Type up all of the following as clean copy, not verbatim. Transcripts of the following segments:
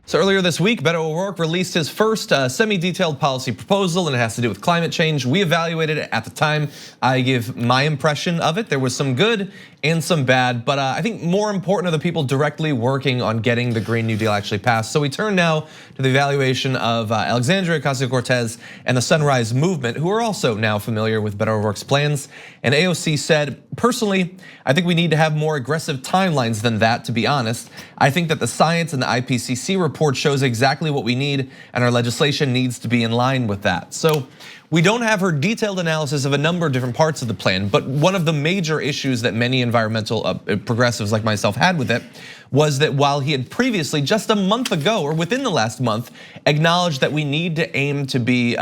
So earlier this week, Beto O'Rourke released his first semi-detailed policy proposal, and it has to do with climate change. We evaluated it at the time. I give my impression of it. There was some good and some bad, but I think more important are the people directly working on getting the Green New Deal actually passed. So we turn now to the evaluation of Alexandria Ocasio-Cortez and the Sunrise Movement, who are also now familiar with Beto O'Rourke's plans. And AOC said, personally, I think we need to have more aggressive timelines than that, to be honest. I think that the science and the IPCC report shows exactly what we need, and our legislation needs to be in line with that. So we don't have her detailed analysis of a number of different parts of the plan, but one of the major issues that many environmental progressives like myself had with it was that while he had previously, just a month ago or within the last month, acknowledged that we need to aim to be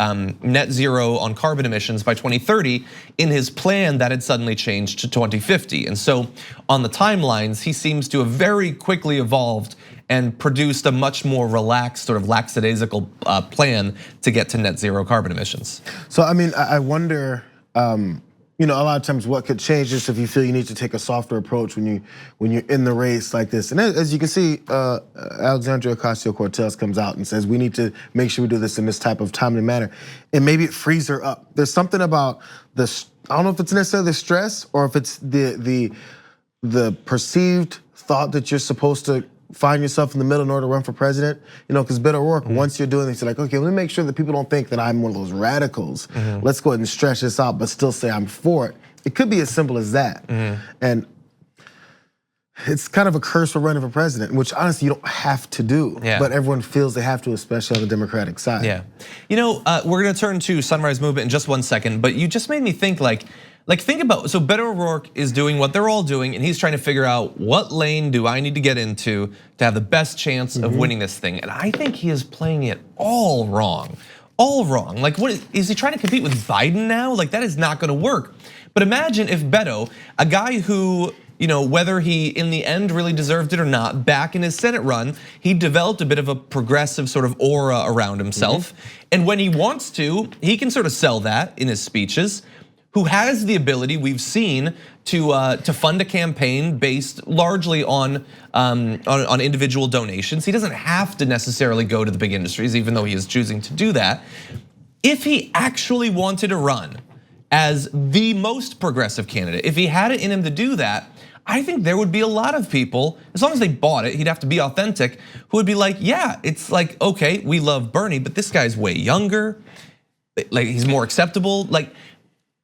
net zero on carbon emissions by 2030, in his plan that had suddenly changed to 2050. And so on the timelines, he seems to have very quickly evolved and produced a much more relaxed, sort of lackadaisical plan to get to net zero carbon emissions. So I mean, I wonder, a lot of times what could change is if you feel you need to take a softer approach when you're in the race like this. And as you can see, Alexandria Ocasio-Cortez comes out and says we need to make sure we do this in this type of timely manner, and maybe it frees her up. There's something about this. I don't know if it's necessarily the stress or if it's the perceived thought that you're supposed to find yourself in the middle in order to run for president, because Beto O'Rourke, once you're doing this, you're like, okay, let me make sure that people don't think that I'm one of those radicals. Let's go ahead and stretch this out, but still say I'm for it. It could be as simple as that. And it's kind of a curse for running for president, which honestly you don't have to do, but everyone feels they have to, especially on the Democratic side. Yeah, we're gonna turn to Sunrise Movement in just one second, but you just made me think think about, so Beto O'Rourke is doing what they're all doing, and he's trying to figure out what lane do I need to get into to have the best chance of winning this thing. And I think he is playing it all wrong, Like, what is he trying to compete with Biden now? Like, that is not gonna work. But imagine if Beto, a guy who, whether he in the end really deserved it or not, back in his Senate run, he developed a bit of a progressive sort of aura around himself. And when he wants to, he can sort of sell that in his speeches. Who has the ability, we've seen, to fund a campaign based largely on individual donations. He doesn't have to necessarily go to the big industries, even though he is choosing to do that. If he actually wanted to run as the most progressive candidate, if he had it in him to do that, I think there would be a lot of people, as long as they bought it, he'd have to be authentic, who would be like, yeah, it's like, okay, we love Bernie, but this guy's way younger, like he's more acceptable.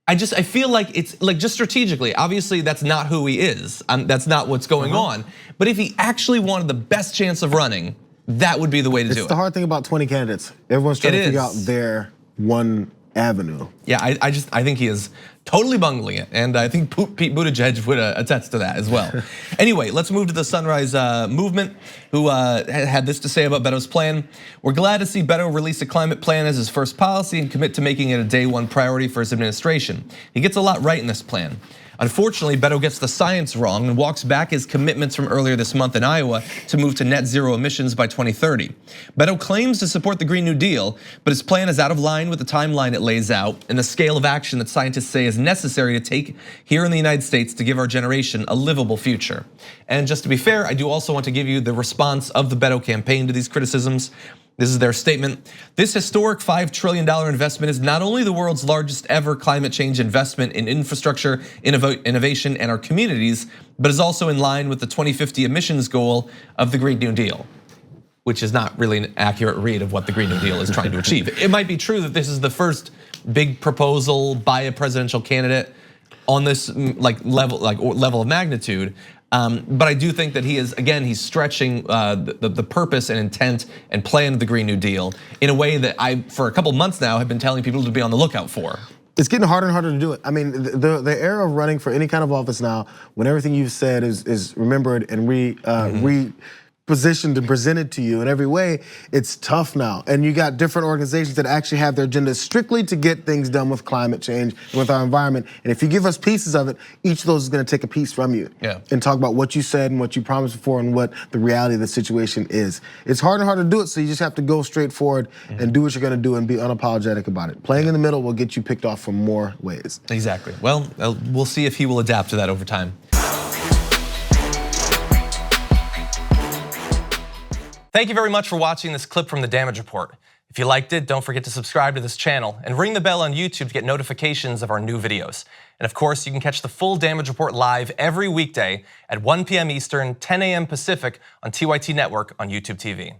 I feel like it's like just strategically, obviously that's not who he is. That's not what's going on. But if he actually wanted the best chance of running, that would be the way to do it. It's the hard thing about 20 candidates. Everyone's trying to figure out their one avenue. Yeah, I think he is totally bungling it, and I think Pete Buttigieg would attest to that as well. Anyway, let's move to the Sunrise Movement, who had this to say about Beto's plan. We're glad to see Beto release a climate plan as his first policy and commit to making it a day one priority for his administration. He gets a lot right in this plan. Unfortunately, Beto gets the science wrong and walks back his commitments from earlier this month in Iowa to move to net zero emissions by 2030. Beto claims to support the Green New Deal, but his plan is out of line with the timeline it lays out and the scale of action that scientists say is necessary to take here in the United States to give our generation a livable future. And just to be fair, I do also want to give you the response of the Beto campaign to these criticisms. This is their statement. This historic $5 trillion investment is not only the world's largest ever climate change investment in infrastructure, innovation, and our communities, but is also in line with the 2050 emissions goal of the Green New Deal, which is not really an accurate read of what the Green New Deal is trying to achieve. It might be true that this is the first big proposal by a presidential candidate on this level of magnitude. But I do think that he is, again, he's stretching the purpose and intent and plan of the Green New Deal in a way that I, for a couple months now, have been telling people to be on the lookout for. It's getting harder and harder to do it. I mean, the era of running for any kind of office now, when everything you've said is remembered and repositioned and presented to you in every way, it's tough now. And you got different organizations that actually have their agendas strictly to get things done with climate change and with our environment. And if you give us pieces of it, each of those is gonna take a piece from you and talk about what you said and what you promised before and what the reality of the situation is. It's harder and harder to do it, so you just have to go straight forward and do what you're gonna do and be unapologetic about it. Playing in the middle will get you picked off from more ways. Exactly. Well, we'll see if he will adapt to that over time. Thank you very much for watching this clip from the Damage Report. If you liked it, don't forget to subscribe to this channel and ring the bell on YouTube to get notifications of our new videos. And of course, you can catch the full Damage Report live every weekday at 1 p.m. Eastern, 10 a.m. Pacific on TYT Network on YouTube TV.